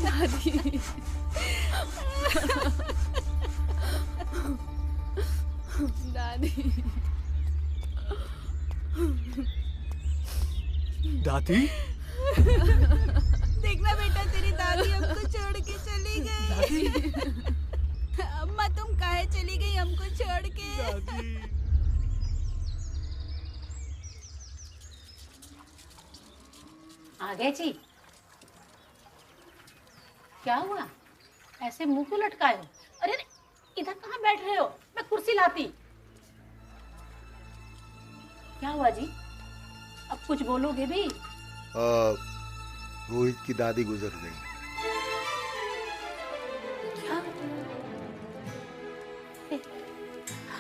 दादी। दादी। दादी? देखना बेटा, तेरी दादी हमको छोड़ के चली गई। अम्मा तुम काहे चली गई हमको छोड़ के? दादी। आ गए जी। क्या हुआ, ऐसे मुंह को लटकाए हो? अरे इधर कहाँ बैठ रहे हो, मैं कुर्सी लाती। क्या हुआ जी, अब कुछ बोलोगे भी? रोहित की दादी गुजर गई। क्या?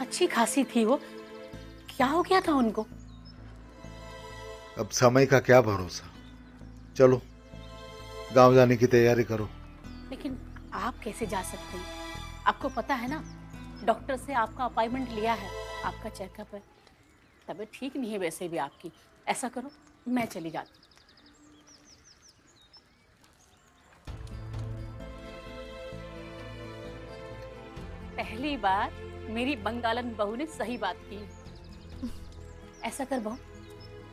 अच्छी खासी थी वो, क्या हो गया था उनको? अब समय का क्या भरोसा। चलो गांव जाने की तैयारी करो। लेकिन आप कैसे जा सकते हैं? आपको पता है ना, डॉक्टर से आपका अपॉइंटमेंट लिया है, आपका चेकअप है। तबीयत ठीक नहीं है वैसे भी आपकी। ऐसा करो, मैं चली जाती हूँ। पहली बार मेरी बंगालन बहू ने सही बात की। ऐसा कर बहू,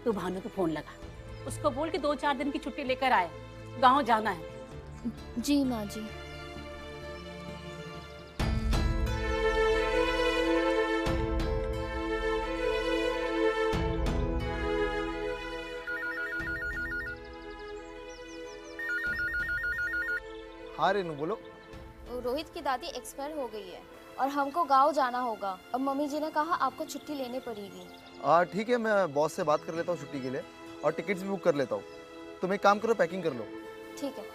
तू भानु को फोन लगा, उसको बोल के 2-4 दिन की छुट्टी लेकर आए, गांव जाना है। जी माँ जी। हाँ रेनू बोलो। रोहित की दादी एक्सपायर हो गई है और हमको गांव जाना होगा। अब मम्मी जी ने कहा आपको छुट्टी लेनी पड़ेगी। ठीक है, मैं बॉस से बात कर लेता हूँ छुट्टी के लिए और टिकट्स भी बुक कर लेता हूँ। तुम एक काम करो, पैकिंग कर लो। ठीक है।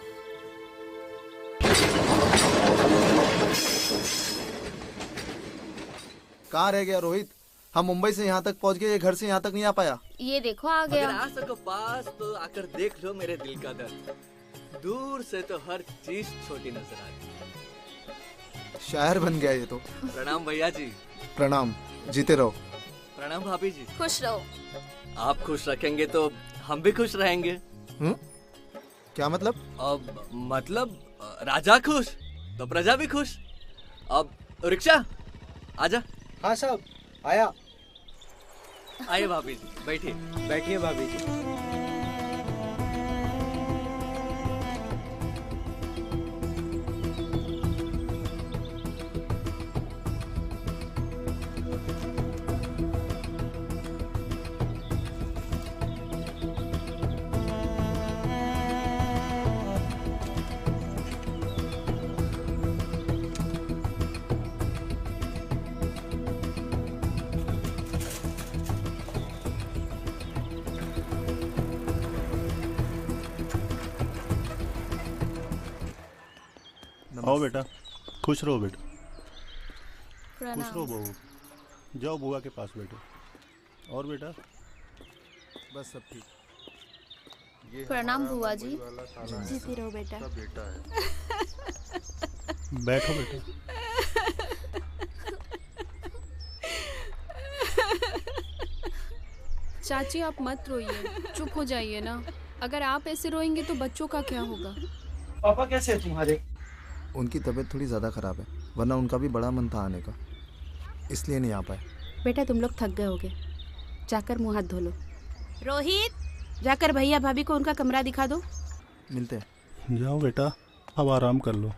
कहाँ रह गया रोहित? हम मुंबई से यहाँ तक पहुँच गए, ये घर से यहाँ तक नहीं आ पाया। ये देखो आ गया। अगर आ सको पास तो आकर देख लो मेरे दिल का दर्द। दूर से तो हर चीज छोटी नजर आती है। शायर बन गया ये तो। प्रणाम भैया जी। प्रणाम, जीते रहो। प्रणाम भाभी जी। खुश रहो। आप खुश रखेंगे तो हम भी खुश रहेंगे। क्या मतलब? अब मतलब राजा खुश तो प्रजा भी खुश। अब रिक्शा आजा। हाँ साहब, आया। आइए भाभी जी, बैठिए। बैठिए भाभी जी। आओ बेटा, खुश रहो बेटा। प्रणाम। खुश रहो बहू। जाओ बुआ के पास बैठो। और बेटा? बस सब ठीक। प्रणाम बुआ जी। जीती रहो बेटा। बेटा है। बैठो बेटा। चाची आप मत रोइए, चुप हो जाइए ना। अगर आप ऐसे रोएंगे तो बच्चों का क्या होगा? पापा कैसे है तुम्हारे? उनकी तबीयत थोड़ी ज़्यादा ख़राब है, वरना उनका भी बड़ा मन था आने का, इसलिए नहीं आ पाए। बेटा तुम लोग थक गए होगे, जाकर मुंह हाथ धो लो। रोहित, जाकर भैया भाभी को उनका कमरा दिखा दो। मिलते हैं। जाओ बेटा, अब आराम कर लो।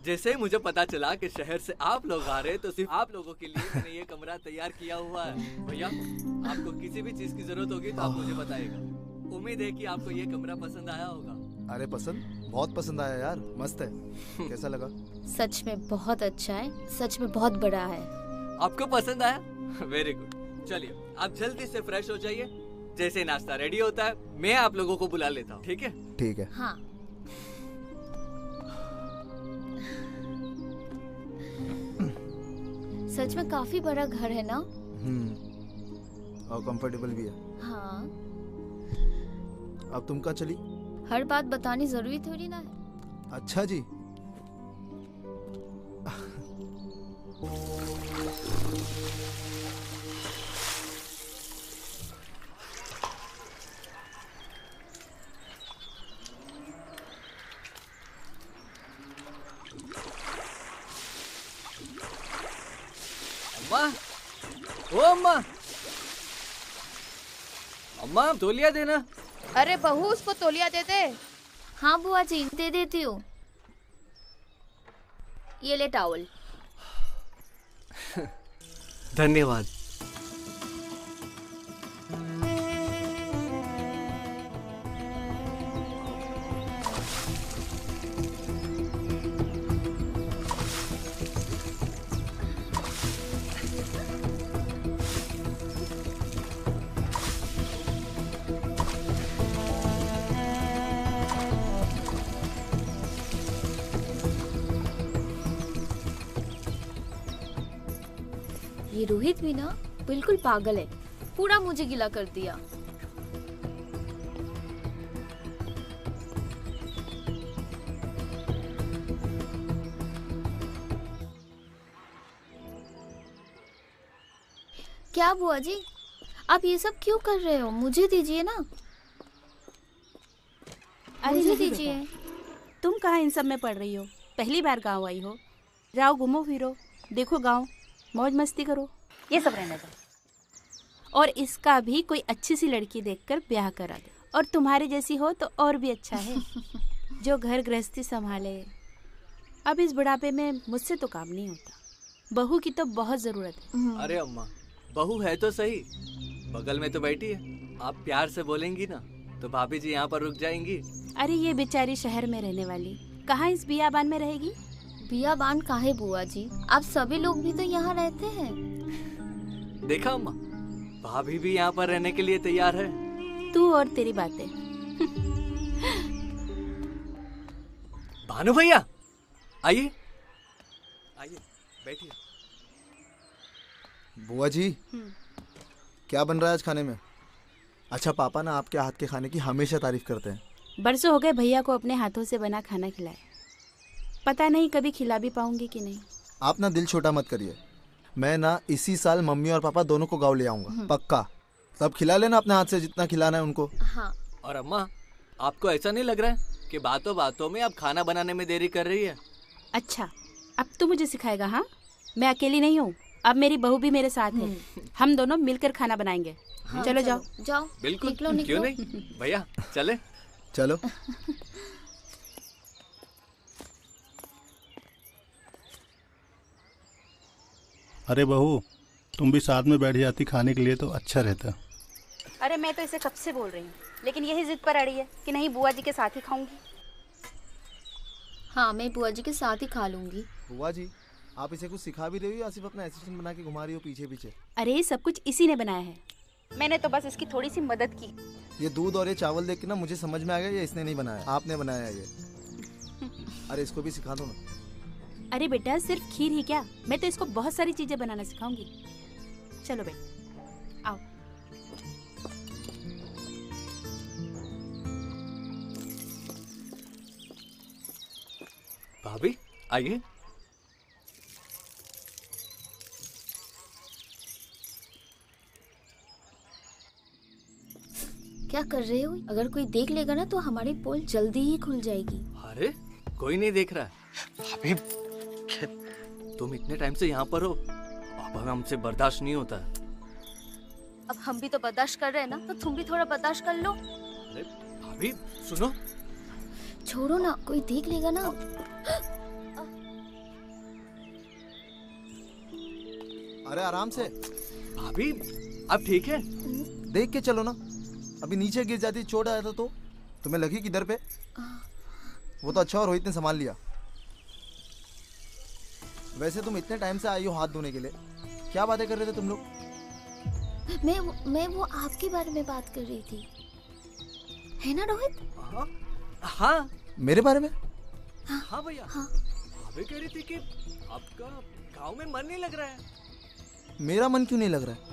जैसे ही मुझे पता चला कि शहर से आप लोग आ रहे तो सिर्फ आप लोगों के लिए मैंने ये कमरा तैयार किया हुआ है। भैया आपको किसी भी चीज की जरूरत होगी तो आप मुझे बताइएगा। उम्मीद है कि आपको ये कमरा पसंद आया होगा। अरे पसंद, बहुत पसंद आया यार, मस्त है। कैसा लगा? सच में बहुत अच्छा है, सच में बहुत बड़ा है। आपको पसंद आया? Very good. चलिए आप जल्दी से फ्रेश हो जाइए। जैसे नाश्ता रेडी होता है मैं आप लोगों को बुला लेता हूँ, ठीक है? ठीक है। हाँ। सच में काफी बड़ा घर है ना? और कंफर्टेबल भी है। हाँ। अब तुम कहाँ चली? हर बात बतानी जरूरी थोड़ी ना है। अच्छा जी। ओ अम्मा, अम्मा तौलिया देना। अरे बहू उसको तौलिया दे दे। हाँ बुआ जी दे देती हूँ। ये ले टॉवल। धन्यवाद। ये रोहित भी ना बिल्कुल पागल है, पूरा मुझे गिला कर दिया। क्या बुआ जी, आप ये सब क्यों कर रहे हो? मुझे दीजिए ना। अरे मुझे नहीं दीजिए। बेटा, तुम कहाँ इन सब में पढ़ रही हो? पहली बार गांव आई हो, जाओ घूमो फिरो, देखो गांव, मौज मस्ती करो। ये सब रहने दो। और इसका भी कोई अच्छी सी लड़की देखकर ब्याह करा दो, और तुम्हारे जैसी हो तो और भी अच्छा है, जो घर गृहस्थी संभाले। अब इस बुढ़ापे में मुझसे तो काम नहीं होता, बहू की तो बहुत जरूरत है। अरे अम्मा, बहू है तो सही, बगल में तो बैठी है। आप प्यार से बोलेंगी ना तो भाभी जी यहाँ पर रुक जाएंगी। अरे ये बेचारी शहर में रहने वाली कहाँ इस बियाबान में रहेगी? बियाबान काहे बुआ जी, आप सभी लोग भी तो यहाँ रहते हैं। देखा अम्मा, भाभी भी यहाँ पर रहने के लिए तैयार है। तू और तेरी बातें। भानु भैया आइए, आइए बैठिए। बुआ जी, क्या बन रहा है आज खाने में? अच्छा, पापा ना आपके हाथ के खाने की हमेशा तारीफ करते हैं। बरसों हो गए भैया को अपने हाथों से बना खाना खिलाए, पता नहीं कभी खिला भी पाऊंगी कि नहीं। आप ना दिल छोटा मत करिए, मैं ना इसी साल मम्मी और पापा दोनों को गाँव ले आऊँगा, पक्का। तब खिला लेना अपने हाथ से जितना खिलाना है उनको। हाँ। और अम्मा, आपको ऐसा नहीं लग रहा है कि बातों बातों में आप खाना बनाने में देरी कर रही है? अच्छा, अब तू मुझे सिखाएगा? हाँ, मैं अकेली नहीं हूँ, अब मेरी बहू भी मेरे साथ है, हम दोनों मिलकर खाना बनाएंगे। हाँ, चलो जाओ जाओ। बिल्कुल, निकलो, क्यों निकलो। नहीं भैया, चले। चलो। अरे बहू, तुम भी साथ में बैठ जाती खाने के लिए तो अच्छा रहता। अरे मैं तो इसे कब से बोल रही हूँ, लेकिन यही जिद पर अड़ी है कि नहीं बुआ जी के साथ ही खाऊंगी। हाँ, मैं बुआ जी के साथ ही खा लूंगी। बुआ जी, आप इसे कुछ सिखा भी रही हो या सिर्फ अपना असिस्टेंट बना के घुमा रही हो पीछे पीछे? अरे सब कुछ इसी ने बनाया है, मैंने तो बस इसकी थोड़ी सी मदद की। ये दूध और ये चावल देख के ना मुझे समझ में आ गया ये इसने नहीं बनाया, आपने बनाया है ये। अरे इसको भी सिखा दो ना। अरे बेटा, सिर्फ खीर ही क्या, मैं तो इसको बहुत सारी चीजें बनाना सिखाऊंगी। चलो बेटा, आओ। भाभी आइए। क्या कर रहे हो? अगर कोई देख लेगा ना तो हमारी पोल जल्दी ही खुल जाएगी। अरे कोई नहीं देख रहा। भाभी, तुम इतने टाइम से यहाँ पर हो, अब हमसे बर्दाश्त नहीं होता। अब हम भी तो बर्दाश्त कर रहे हैं ना, तो तुम भी थोड़ा बर्दाश्त कर लो। अरे भाभी सुनो। छोड़ो ना, कोई देख लेगा ना। अरे आराम से। भाभी अब ठीक है? देख के चलो ना, अभी नीचे गिर जाती चोट आया था तो तुम्हें लगी किधर पे? वो तो अच्छा और रोहित ने संभाल लिया। वैसे तुम इतने टाइम से आई हो हाथ धोने के लिए, क्या बातें कर रहे थे तुम लोग? मैं वो आपके बारे में बात कर रही थी, है ना रोहित? हाँ हाँ। मेरे बारे में? हाँ भैया। हाँ। भाभी कह रही थी कि आपका गांव में मन नहीं लग रहा है। मेरा मन क्यों नहीं लग रहा है?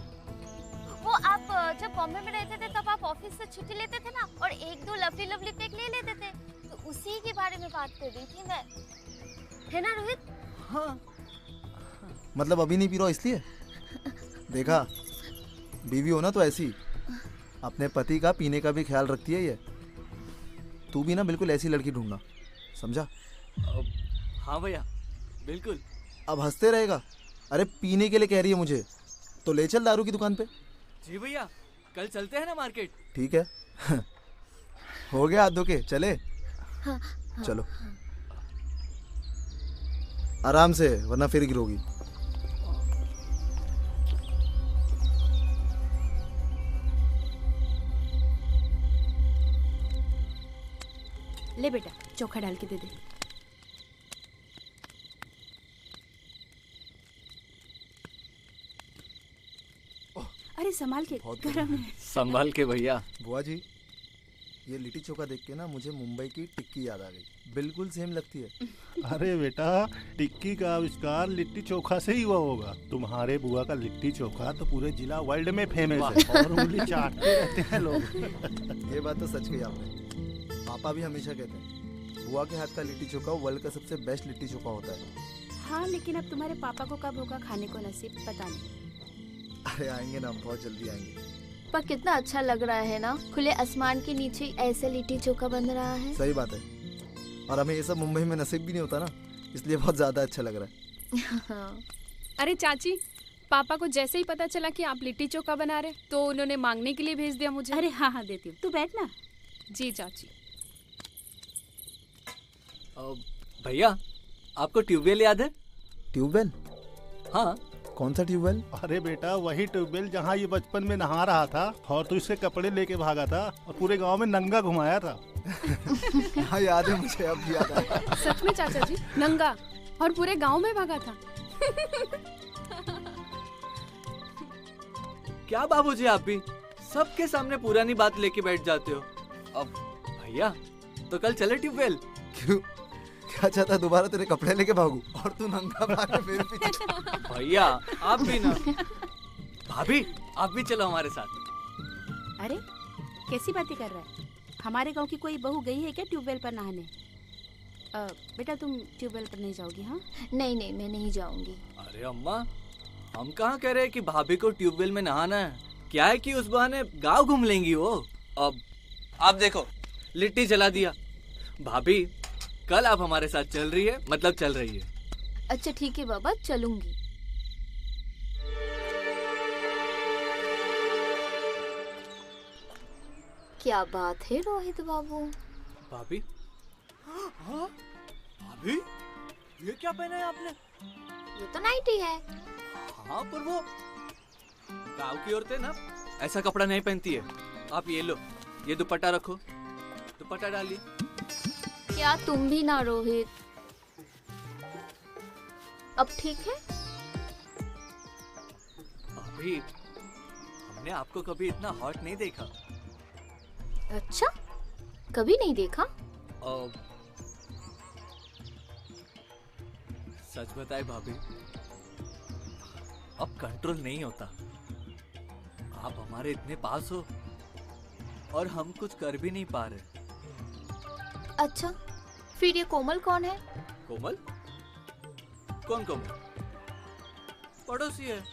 वो आप जब बॉम्बे में रहते थे तब आप ऑफिस से छुट्टी लेते थे ना, और एक दो लवली लवली पेक ले लेते थे, तो उसी के बारे में बात कर रही थी मैं, है ना रोहित? हाँ। मतलब अभी नहीं पी रहा इसलिए? देखा, बीवी हो ना तो ऐसी अपने पति का पीने का भी ख्याल रखती है ये। तू भी ना बिल्कुल ऐसी लड़की ढूंढना, समझा? हाँ भैया बिल्कुल। अब हंसते रहेगा? अरे पीने के लिए कह रही है मुझे, तो ले चल दारू की दुकान पे। जी भैया, कल चलते हैं ना मार्केट। ठीक है। हो गया हाथ धो के चले। चलो आराम से, वरना फिर गिरोगी। ले बेटा, चोखा डाल के दे दे। अरे संभाल के, गरम है। संभाल के भैया। बुआ जी, ये लिट्टी चोखा देख के ना मुझे मुंबई की टिक्की याद आ गई। बिल्कुल सेम लगती है। अरे बेटा, टिक्की का आविष्कार लिट्टी चोखा से ही हुआ होगा। तुम्हारे बुआ का लिट्टी चोखा तो पूरे जिला वर्ल्ड में फेमस है और उंगली चाटते रहते हैं लोग। ये बात तो सच कही आपने। पापा भी हमेशा कहते हैं बुआ के हाथ का लिट्टी चोखा वर्ल्ड का सबसे बेस्ट लिट्टी चोखा होता है। हाँ, लेकिन अब तुम्हारे पापा को कब होगा खाने को नसीब, पता नहीं। अरे आएंगे ना, बहुत जल्दी आएंगे। पर कितना अच्छा लग रहा है ना, खुले आसमान के नीचे ऐसे लिट्टी चोखा बन रहा है। सही बात है, और हमें ये सब मुंबई में नसीब भी नहीं होता ना, इसलिए बहुत ज्यादा अच्छा लग रहा है। अरे चाची, पापा को जैसे ही पता चला कि आप लिट्टी चोखा बना रहे तो उन्होंने मांगने के लिए भेज दिया मुझे। अरे हाँ हाँ, देती हूँ, तू बैठ ना। जी चाची। भैया, आपको ट्यूबवेल याद है? ट्यूबवेल? हाँ। कौन सा ट्यूबवेल? अरे बेटा, वही ट्यूबवेल जहाँ ये बचपन में नहा रहा था और तू इसके कपड़े लेके भागा था और पूरे गांव में नंगा घुमाया था। हाँ याद है मुझे, अब भी याद आया। सच में चाचा जी, नंगा और पूरे गांव में भागा था। क्या बाबूजी, आप भी सबके सामने पुरानी बात लेके बैठ जाते हो। अब भैया, तो कल चले ट्यूबवेल। क्यों, क्या चाहता दोबारा तेरे कपड़े लेके भागू और तू नंगा भागे फिर पीछे? भैया आप भी ना। भाभी, आप भी चलो हमारे साथ। अरे कैसी बातें कर रहा है? हमारे गांव की कोई बहू गई है क्या ट्यूबवेल पर नहाने? बेटा तुम ट्यूबवेल पर नहीं जाओगी? हाँ नहीं नहीं, मैं नहीं जाऊंगी। अरे अम्मा, हम कहाँ कह रहे हैं कि भाभी को ट्यूबवेल में नहाना है। क्या है कि उस बहाने गाँव घूम लेंगी वो। अब आप देखो, लिट्टी जला दिया। भाभी, कल आप हमारे साथ चल रही है, मतलब चल रही है। अच्छा ठीक है बाबा, चलूंगी। क्या बात है रोहित बाबू। भाभी, हाँ? भाभी, ये क्या पहना है आपने? ये तो नाइटी है। हाँ, पर वो गाँव की औरतें ना ऐसा कपड़ा नहीं पहनती है। आप ये लो, ये दुपट्टा रखो, दुपट्टा डालिए। क्या तुम भी ना रोहित? अब ठीक है? भाभी, हमने आपको कभी इतना हॉट नहीं देखा। अच्छा, कभी नहीं देखा? सच बताए भाभी, अब कंट्रोल नहीं होता। आप हमारे इतने पास हो और हम कुछ कर भी नहीं पा रहे। अच्छा, फिर ये कोमल कौन है? कोमल? कौन कोमल? पड़ोसी है।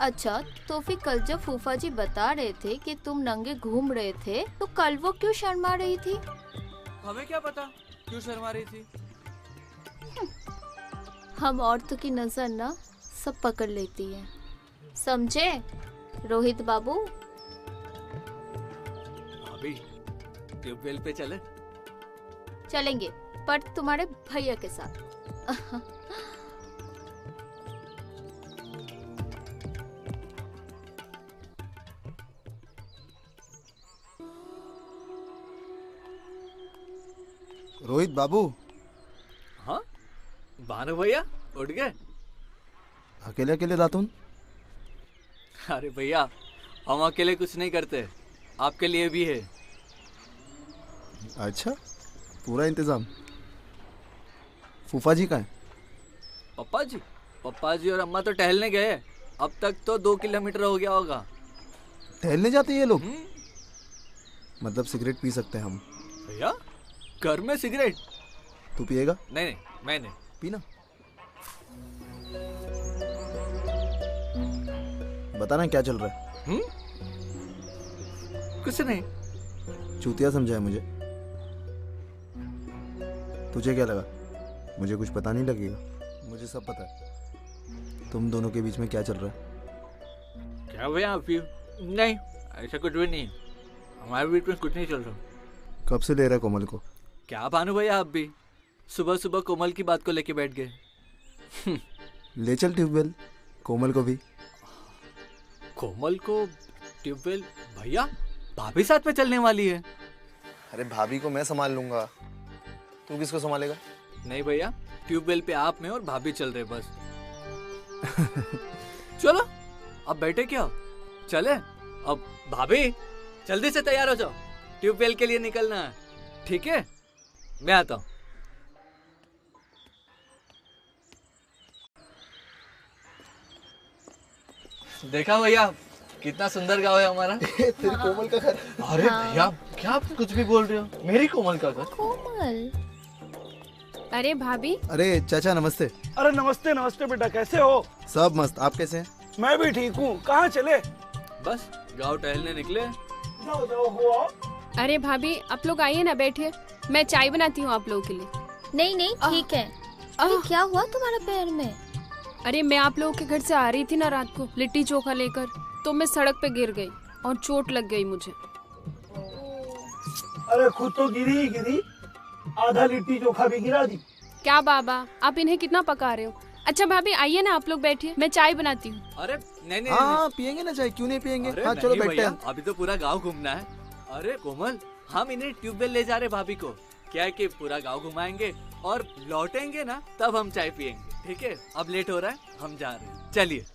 अच्छा, तो फिर कल जब फूफा जी बता रहे थे कि तुम नंगे घूम रहे थे, तो कल वो क्यों शर्मा रही थी? हमें क्या पता क्यों शर्मा रही थी। हम औरतों की नजर ना सब पकड़ लेती है, समझे रोहित बाबू? भाभी, ट्यूबवेल पे चले? चलेंगे, पर तुम्हारे भैया के साथ। रोहित बाबू। हाँ, भानु भैया उठ गए? अकेले अकेले दातुन? अरे भैया, हम अकेले कुछ नहीं करते, आपके लिए भी है। अच्छा, पूरा इंतजाम। फूफा जी कहाँ है? पप्पा जी और अम्मा तो टहलने गए। अब तक तो 2 किलोमीटर हो गया होगा। टहलने जाते हैं ये लोग? मतलब सिगरेट पी सकते हैं हम? भैया, घर में सिगरेट? तू पिएगा? नहीं, मैं नहीं। पीना। बताना क्या चल रहा है? कुछ नहीं। चूतिया समझा है मुझे? तुझे क्या लगा मुझे कुछ पता नहीं लगेगा? मुझे सब पता है तुम दोनों के बीच में क्या चल रहा है। क्या भैया आप भी? नहीं, ऐसा कुछ भी नहीं। हमारे बीच में कुछ नहीं चल रहा। कब से ले रहा है कोमल को? क्या भानु भैया आप भी सुबह सुबह कोमल की बात को लेके बैठ गए। ले चल ट्यूबवेल कोमल को भी। कोमल को ट्यूबवेल? भैया भाभी साथ में चलने वाली है। अरे भाभी को मैं संभाल लूंगा, तू किसको संभालेगा? नहीं भैया, ट्यूबवेल पे आप में और भाभी चल रहे बस। चलो अब बैठे क्या, चले। अब भाभी जल्दी से तैयार हो जाओ, ट्यूबवेल के लिए निकलना है। ठीक है, मैं आता हूँ। देखा भैया कितना सुंदर गाँव है हमारा। तेरी कोमल का घर। अरे भैया क्या आप कुछ भी बोल रहे हो, मेरी कोमल का घर। कोमल। अरे भाभी। अरे चाचा नमस्ते। अरे नमस्ते नमस्ते बेटा, कैसे हो? सब मस्त, आप कैसे हैं? मैं भी ठीक हूँ। कहाँ चले? बस गाँव टहलने निकले। जाओ जाओ हो आओ। अरे भाभी आप लोग आइए ना, बैठिए, मैं चाय बनाती हूँ आप लोगों के लिए। नहीं नहीं ठीक है। अरे क्या हुआ तुम्हारे पैर में? अरे मैं आप लोगों के घर से आ रही थी ना रात को लिट्टी चोखा लेकर, तो मैं सड़क पे गिर गई और चोट लग गई मुझे। अरे खुद तो गिरी ही गिरी, आधा लिट्टी चोखा भी गिरा दी। क्या बाबा, आप इन्हें कितना पका रहे हो। अच्छा भाभी आइए ना, आप लोग बैठिए, मैं चाय बनाती हूँ। अरे नहीं नहीं, हाँ पियेंगे ना चाय, क्यों नहीं पियेंगे? अरे हाँ नहीं चलो बैठते भैया, हैं। अभी तो पूरा गांव घूमना है। अरे कोमल, हम इन्हें ट्यूबवेल ले जा रहे भाभी को। क्या है कि पूरा गांव घुमाएंगे और लौटेंगे ना तब हम चाय पियेंगे। ठीक है, अब लेट हो रहा है, हम जा रहे हैं, चलिए।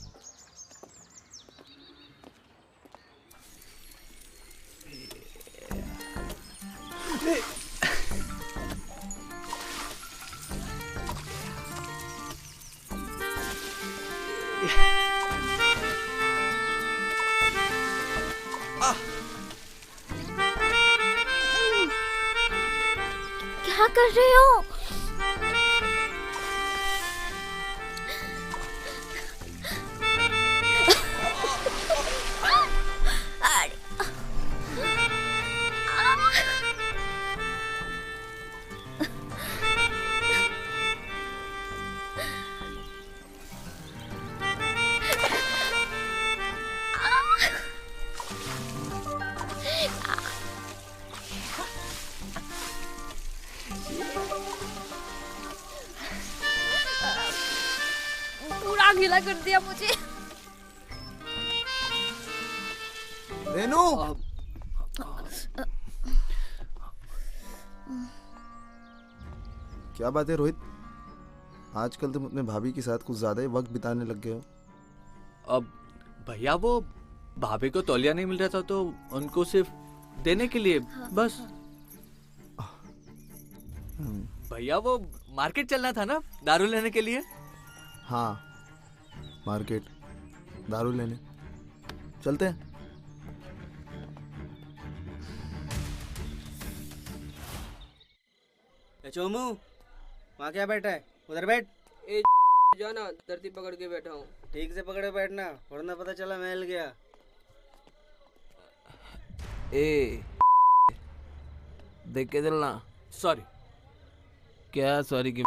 क्या कर रहे हो? पूरा गीला कर दिया मुझे। रेनू, क्या बात है रोहित, आजकल तुम अपने भाभी के साथ कुछ ज्यादा ही वक्त बिताने लग गए हो। अब भैया वो भाभी को तौलिया नहीं मिल रहा था तो उनको सिर्फ देने के लिए बस। भैया वो मार्केट चलना था ना दारू लेने के लिए। हाँ मार्केट दारू लेने चलते हैं। चोमू वहाँ क्या बैठा है, उधर बैठ। ए जाना, धरती पकड़ के बैठा हूँ। ठीक से पकड़े बैठना, वरना पता चला मैं हिल गया। ए देख के चलना। सॉरी। क्या सॉरी की?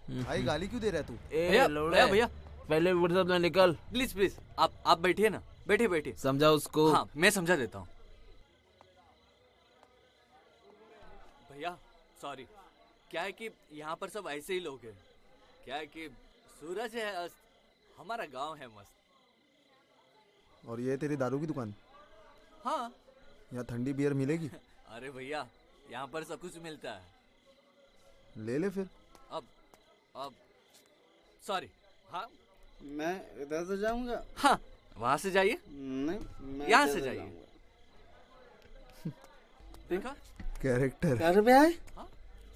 भाई गाली क्यों दे रहा है तू? भैया भैया भैया पहले फुर्सत में निकल। प्लीज प्लीज आप बैठिए ना, बैठिए बैठिए। समझा उसको। हाँ मैं समझा देता हूँ। भैया सॉरी, क्या है कि यहाँ पर सब ऐसे ही लोग हैं। क्या है कि सूरज है अस्त, हमारा गांव है मस्त। और ये तेरी दारू की दुकान? हाँ। यहाँ ठंडी बियर मिलेगी? अरे भैया यहाँ पर सब कुछ मिलता है। ले ले फिर। अब सॉरी। हाँ मैं इधर से जाऊंगा। हाँ वहां से जाइए। नहीं मैं यहाँ से जाइए। देखा कैरेक्टर। क्या रुपया है? हाँ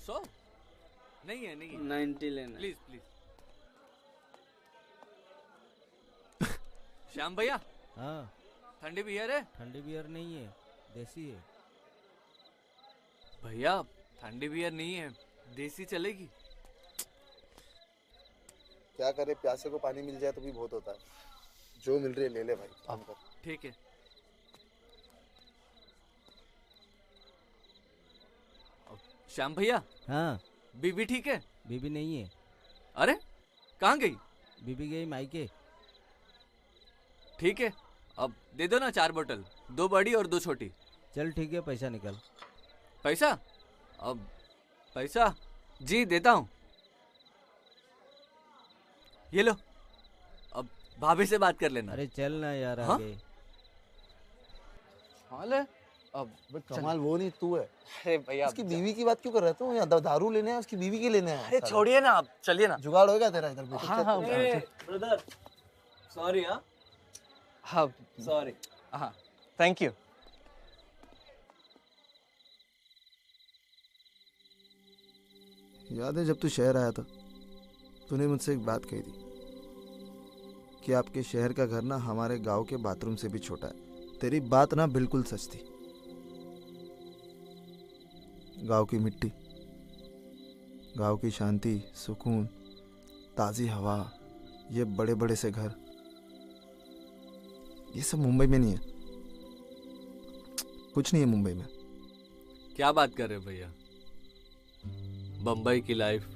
100 नहीं है, नहीं है। 90 लेना। Please please. श्याम भैया। हाँ ठंडी बियर है? ठंडी बियर नहीं है, देसी है। भैया ठंडी बियर नहीं है, देसी चलेगी। क्या करे, प्यासे को पानी मिल जाए तो भी बहुत होता है। जो मिल रही है ले ले भाई, काम कर। ठीक है। श्याम भैया। हाँ बीबी ठीक है? बीबी नहीं है। अरे कहाँ गई? बीबी गई मायके। ठीक है, अब दे दो ना 4 बोतल, 2 बड़ी और 2 छोटी। चल ठीक है, पैसा निकल। पैसा? अब पैसा जी देता हूँ, ये लो। अब भाभी से बात कर लेना। अरे चल ना यार हाँ? आगे। हाल है अब कमाल वो नहीं तू है। अरे भैया उसकी बीवी की बात क्यों कर रहे हो? यहाँ दारू लेने हैं, उसकी बीवी के लेने हैं। अरे छोड़िए ना, आप चलिए ना। जुगाड़ होएगा तेरा इधर पे। हाँ हाँ ब्रदर सॉरी। हाँ सॉरी। हाँ थैंक यू। याद है जब तू शहर आया था, तूने मुझसे एक बात कही थी कि आपके शहर का घर ना हमारे गांव के बाथरूम से भी छोटा है। तेरी बात ना बिल्कुल सच थी। गांव की मिट्टी, गांव की शांति, सुकून, ताज़ी हवा, ये बड़े बड़े से घर, ये सब मुंबई में नहीं है। कुछ नहीं है मुंबई में। क्या बात कर रहे हो भैया? बम्बई की लाइफ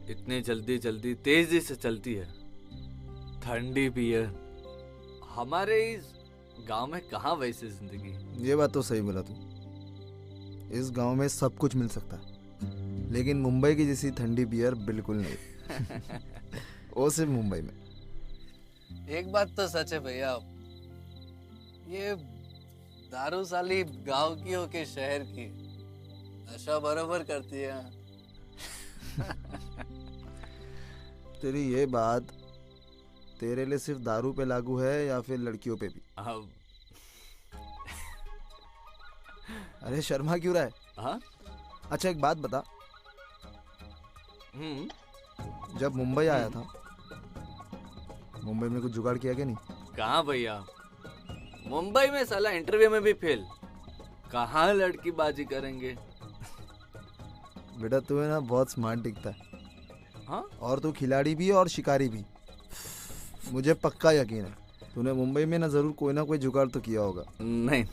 इतने जल्दी जल्दी तेजी से चलती है, ठंडी भी है। हमारे इस गांव में कहाँ वैसी जिंदगी। ये बात तो सही बोला तू। इस गांव में सब कुछ मिल सकता है, लेकिन मुंबई की जैसी ठंडी बियर बिल्कुल नहीं। वो सिर्फ मुंबई में। एक बात तो सच है भैया, ये दारू साली गांव की हो के शहर की, नशा बराबर करती है। तेरी ये बात तेरे लिए सिर्फ दारू पे लागू है या फिर लड़कियों पे भी? अब अरे शर्मा क्यों रहा है? हाँ? अच्छा एक बात बता, जब मुंबई आया था, मुंबई में कुछ जुगाड़ किया क्या नहीं? कहाँ भैया, मुंबई में साला इंटरव्यू में भी फेल, कहाँ लड़की बाजी करेंगे। बेटा तू है ना बहुत स्मार्ट दिखता है। हाँ? और तू खिलाड़ी भी और शिकारी भी। मुझे पक्का यकीन है तूने मुंबई में ना जरूर कोई ना कोई जुगाड़ तो किया होगा। नहीं।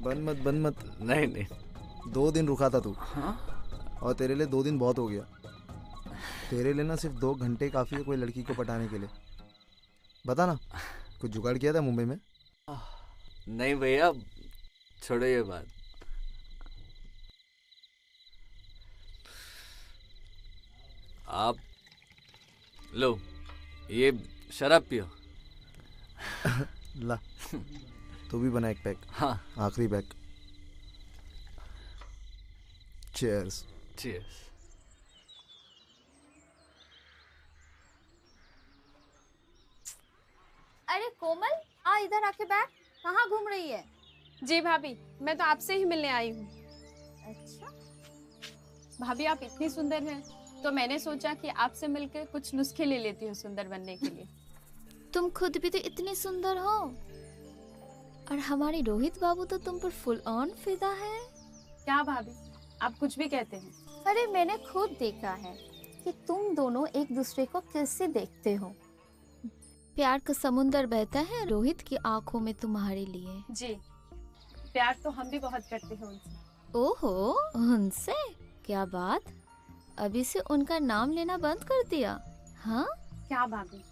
बन मत। नहीं नहीं। 2 दिन रुका था तू। हाँ? और तेरे लिए 2 दिन बहुत हो गया। तेरे लिए ना सिर्फ 2 घंटे काफी है कोई लड़की को पटाने के लिए। बता ना, कुछ जुगाड़ किया था मुंबई में? नहीं भैया, छोड़ो ये बात। आप लो ये शराब पियो। ला तू भी बना एक पैक। हाँ आखिरी पैक। चीयर्स। चीयर्स। अरे कोमल, आ इधर आके बैठ। कहाँ घूम रही है? जी भाभी, मैं तो आपसे ही मिलने आई हूँ। अच्छा भाभी आप इतनी सुंदर हैं, तो मैंने सोचा कि आपसे मिलकर कुछ नुस्खे ले लेती हूँ सुंदर बनने के लिए। तुम खुद भी तो इतनी सुंदर हो, और हमारे रोहित बाबू तो तुम पर फुल ऑन फिदा है। क्या भाभी, आप कुछ भी कहते हैं। अरे मैंने खुद देखा है कि तुम दोनों एक दूसरे को कैसे देखते हो। प्यार का समुंदर बहता है रोहित की आंखों में तुम्हारे लिए। जी, प्यार तो हम भी बहुत करते हैं उनसे। ओहो, उनसे? क्या बात, अभी से उनका नाम लेना बंद कर दिया? हाँ क्या भाभी,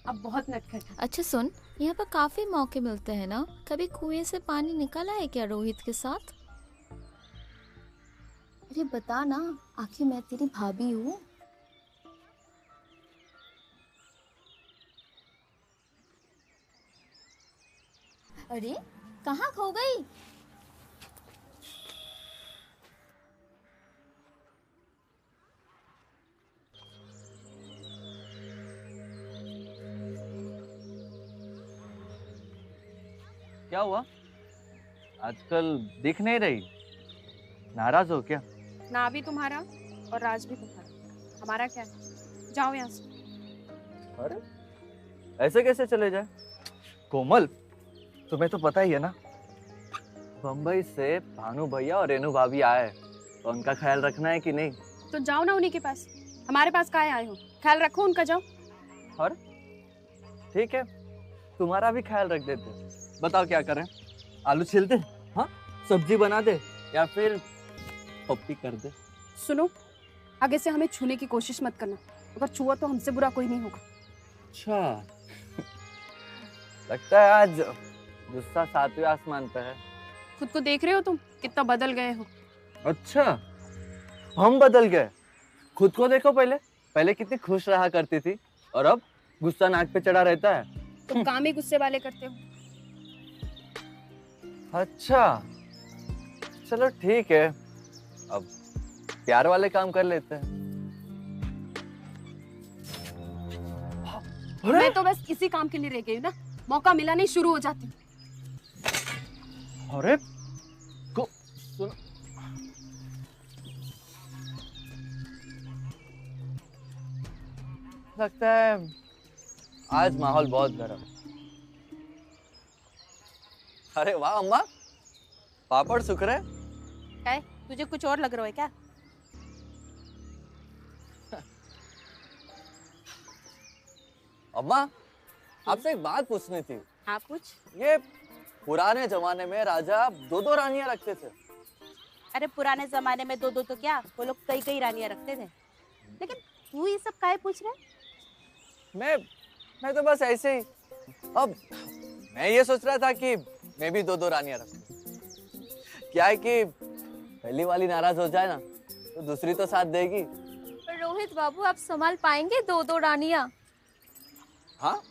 अब बहुत नटखट है। अच्छा सुन, यहाँ पर काफी मौके मिलते हैं ना, कभी कुएं से पानी निकाला है क्या रोहित के साथ? अरे बता ना, आखिर मैं तेरी भाभी हूँ। अरे कहाँ खो गई? क्या हुआ? आजकल दिख नहीं रही, नाराज हो क्या? ना भी तुम्हारा और राज भी तुम्हारा, हमारा क्या है? जाओ यहाँ से। अरे ऐसे कैसे चले जाए? कोमल, तुम्हें तो पता ही है ना, बम्बई से भानु भैया और रेनू भाभी आए, तो उनका ख्याल रखना है कि नहीं? तो जाओ ना उन्हीं के पास, हमारे पास काहे आए हो? ख्याल रखो उनका, जाओ। और ठीक है, तुम्हारा भी ख्याल रख देते। बताओ क्या करें? आलू छील दे, हाँ, सब्जी बना दे, या फिर पप्पी कर दे? सुनो, आगे से हमें छूने की कोशिश मत करना, अगर छुआ तो हमसे बुरा कोई नहीं होगा। अच्छा लगता है आज गुस्सा 7वें आसमान पे है। खुद को देख रहे हो तुम कितना बदल गए हो। अच्छा, हम बदल गए? खुद को देखो पहले, पहले कितनी खुश रहा करती थी और अब गुस्सा नाक पे चढ़ा रहता है। तुम काम ही गुस्से वाले करते हो। अच्छा, चलो ठीक है, अब प्यार वाले काम कर लेते हैं। मैं तो बस इसी काम के लिए रह गई हूँ ना, मौका मिला नहीं शुरू हो जाती। अरे सुनो, लगता है आज माहौल बहुत गर्म। अरे वाह अम्मा, पापड़ सूख रहे। क्या है? तुझे कुछ और लग रहा है क्या? अम्मा, आपसे एक बात पूछनी थी। हाँ पूछ। ये पुराने जमाने में राजा 2-2 रानियां रखते थे। अरे पुराने जमाने में 2-2 तो क्या, वो लोग कई रानियां रखते थे। लेकिन तू ये सब काहे पूछ रहा है? मैं तो बस ऐसे ही, अब मैं ये सोच रहा था कि मैं भी 2-2 रानियां रखूं। क्या है कि पहली वाली नाराज हो जाए ना तो दूसरी तो साथ देगी। रोहित बाबू, आप संभाल पाएंगे 2-2 रानियां? हाँ,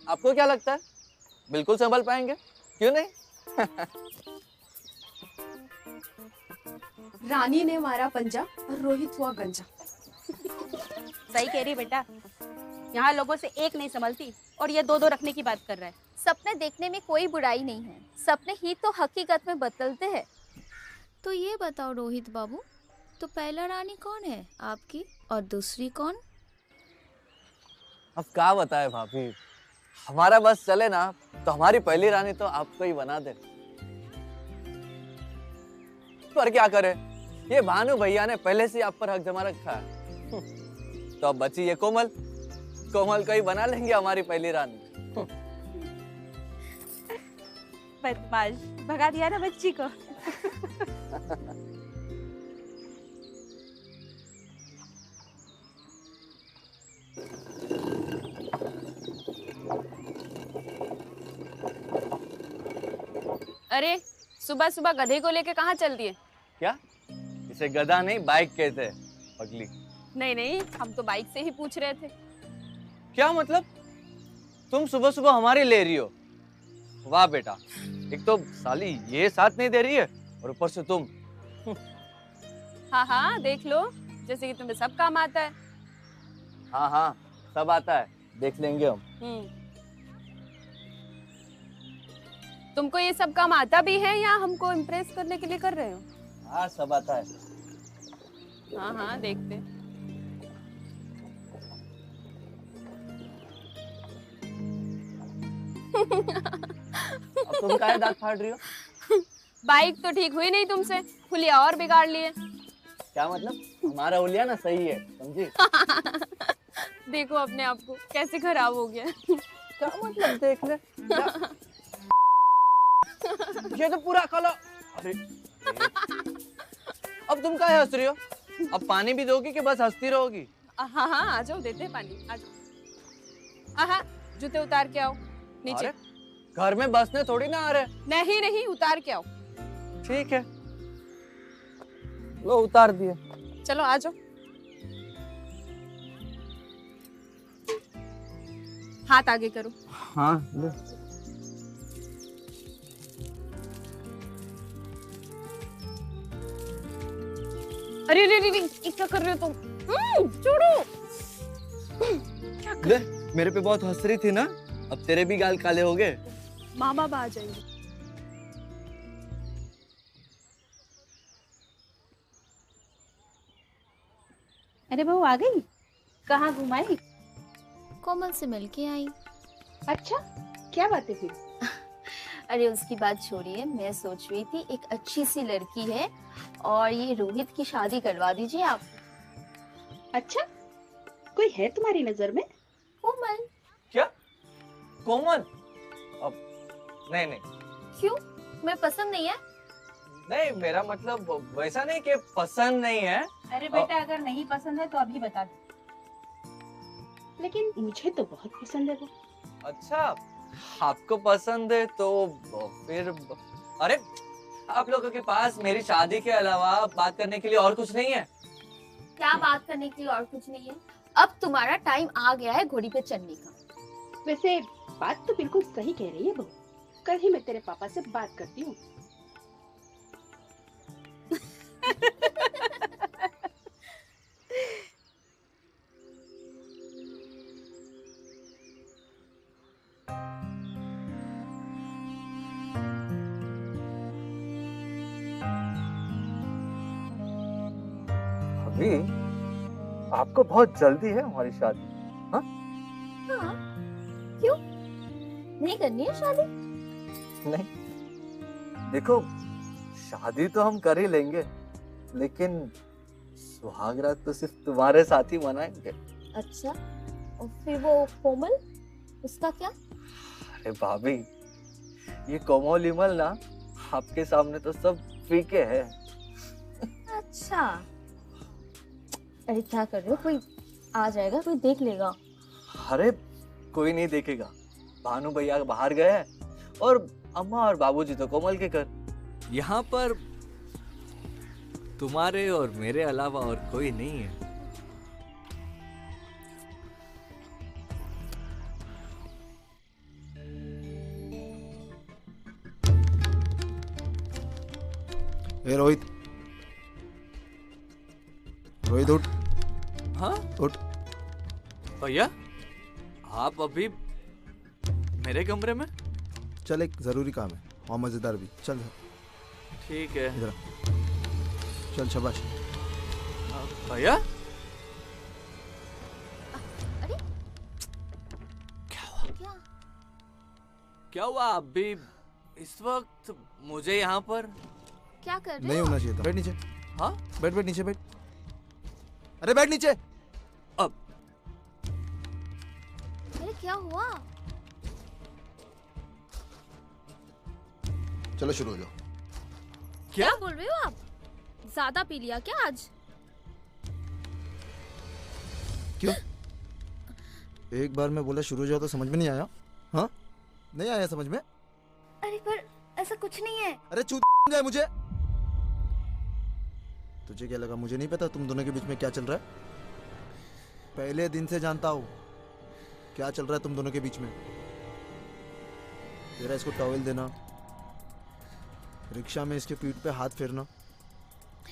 आपको क्या लगता है? बिल्कुल संभाल पाएंगे, क्यों नहीं? रानी ने मारा पंजा और रोहित हुआ गंजा। सही कह रही बेटा, यहाँ लोगों से एक नहीं संभलती और ये 2-2 रखने की बात कर रहा है। सपने देखने में कोई बुराई नहीं है, सपने ही तो हकीकत में बदलते हैं। तो ये बताओ रोहित बाबू, तो पहला रानी कौन है आपकी और दूसरी कौन? अब क्या बताए भाभी, हमारा बस चले ना तो हमारी पहली रानी तो आपको ही बना दे। पर क्या करे, ये भानु भैया ने पहले से आप पर हक जमा रखा है। तो अब बची ये कोमल, कोमल को ही बना लेंगे हमारी पहली रानी। बदमाश, भगा दिया ना बच्ची को। अरे सुबह सुबह गधे को लेके कहाँ चल दिए? क्या? इसे गधा नहीं बाइक कहते हैं, पगली। नहीं नहीं, हम तो बाइक से ही पूछ रहे थे। क्या मतलब? तुम सुबह सुबह हमारी ले रही हो? वाह बेटा, एक तो साली ये साथ नहीं दे रही है और ऊपर से तुम। हाँ हाँ, देख लो, जैसे कि तुम्हें सब काम आता है। हाँ हाँ, सब आता है, देख लेंगे हम। तुमको ये सब काम आता भी है या हमको इम्प्रेस करने के लिए कर रहे हो? हाँ, सब आता है। हाँ हाँ, देखते। अब तुम काहे दांत फाड़ रही हो? बाइक तो ठीक हुई नहीं तुमसे, हुलिया और बिगाड़ लिए। क्या मतलब? हमारा हुलिया ना सही है, समझी? देखो अपने आप को कैसे खराब हो गया। क्या मतलब? देख ले। ये तो पूरा काला। अरे अब तुम काहे हंस रही हो? अब पानी भी दोगी कि बस हंसती रहोगी? हाँ हाँ, आ जाओ, देते हैं पानी, आ जाओ। हाँ, जूते उतार के आओ नीचे। घर में बसने थोड़ी ना आ रहे। नहीं नहीं, उतार के आओ। ठीक है, लो उतार दिए। चलो आ जाओ। हाथ आगे करो। हाँ लो। अरे अरे अरे, क्या कर रहे हो तुम? छोड़ो। क्या कर... ले, मेरे पे बहुत हंस रही थी ना, अब तेरे भी गाल काले हो गए। माँ बाप आ जाएंगे। अरे बहू आ गई? कहाँ घुमाई? कोमल से मिलके आई। अच्छा, क्या बात है फिर? अरे उसकी बात छोड़िए, मैं सोच रही थी एक अच्छी सी लड़की है और ये रोहित की शादी करवा दीजिए आप। अच्छा, कोई है तुम्हारी नजर में? कोमल। क्या? कोमल? अब नहीं नहीं। क्यों? मैं पसंद नहीं है? नहीं, मेरा मतलब वैसा नहीं कि पसंद नहीं है। अरे बेटा, अगर नहीं पसंद है तो अभी बता दो। लेकिन मुझे तो बहुत पसंद है वो। अच्छा, आपको पसंद है तो फिर अरे आप लोगों के पास मेरी शादी के अलावा बात करने के लिए और कुछ नहीं है? क्या बात करने के लिए और कुछ नहीं है? अब तुम्हारा टाइम आ गया है घोड़ी पे चढ़ने का। वैसे बात तो बिल्कुल सही कह रही है बहू। कल ही मैं तेरे पापा से बात करती हूँ। अभी आपको बहुत जल्दी है हमारी शादी? हाँ? हाँ, क्यों? नहीं करनी है शादी? नहीं, देखो शादी तो हम कर ही लेंगे, लेकिन सुहागरात तो सिर्फ तुम्हारे साथ ही मनाएंगे। अच्छा, और फिर वो कोमल, उसका क्या? अरे भाभी, ये कोमल विमल ना आपके सामने तो सब फीके है। अच्छा, अरे क्या कर रहे हो? कोई आ जाएगा, कोई देख लेगा। अरे कोई नहीं देखेगा, भानु भैया बाहर गए हैं और अम्मा और बाबूजी तो कोमल के घर। यहाँ पर तुम्हारे और मेरे अलावा और कोई नहीं है। ए रोहित, रोहित उठ। हाँ उठ। भैया, आप अभी मेरे कमरे में? चल, एक जरूरी काम है और मजेदार भी। चल ठीक है। इधर चल, शाबाश। भैया, अरे क्या हुआ? अभी इस वक्त मुझे यहाँ पर क्या कर रहे नहीं हो? होना चाहिए था। बैठ नीचे। हाँ, बैठ बैठ नीचे बैठ। अरे बैठ नीचे। अब अरे क्या हुआ? चलो शुरू हो जाओ। क्या बोल रहे हो आप? ज्यादा पी लिया क्या आज? क्यों? एक बार मैं बोला शुरू हो जाओ तो समझ में नहीं आया? हाँ, नहीं आया समझ में? अरे पर ऐसा कुछ नहीं है। अरे चूत जाए मुझे। तुझे क्या लगा मुझे नहीं पता तुम दोनों के बीच में क्या चल रहा है? पहले दिन से जानता हूँ क्या चल रहा है तुम दोनों के बीच में। तेरा इसको टॉवेल देना, रिक्शा में इसके पीठ पे हाथ फेरना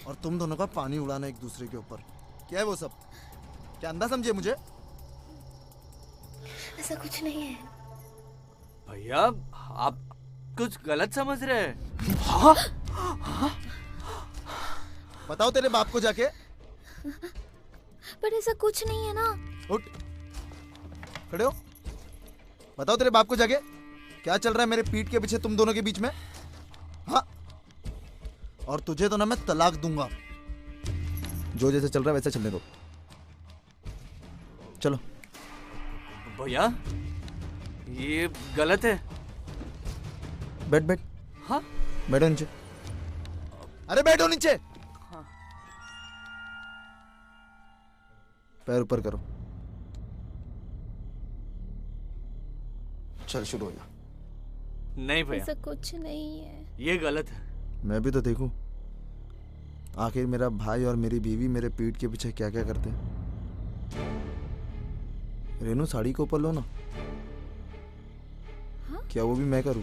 और तुम दोनों का पानी उड़ाना एक दूसरे के ऊपर। क्या है वो सब? क्या अंदाज समझे मुझे? ऐसा कुछ नहीं है भैया, आप कुछ गलत समझ रहे हैं। हाँ? हाँ? बताओ तेरे बाप को जाके। पर ऐसा कुछ नहीं है ना। उठ, खड़े हो। बताओ तेरे बाप को जाके क्या चल रहा है मेरे पीठ के पीछे तुम दोनों के बीच में। हाँ, और तुझे तो ना मैं तलाक दूंगा। जो जैसे चल रहा है वैसे चलने दो। चलो। भैया, ये गलत है। बैठ बैठ। हाँ? बैठो नीचे। अरे बैठो नीचे। हाँ। पैर ऊपर करो। चल शुरू हो जा। नहीं भैया, ऐसा कुछ नहीं है। ये गलत है। मैं भी तो देखूं आखिर मेरा भाई और मेरी बीवी मेरे पीठ के पीछे क्या क्या करते हैं। रेनू, साड़ी को ऊपर लो ना। हाँ? क्या वो भी मैं करूं?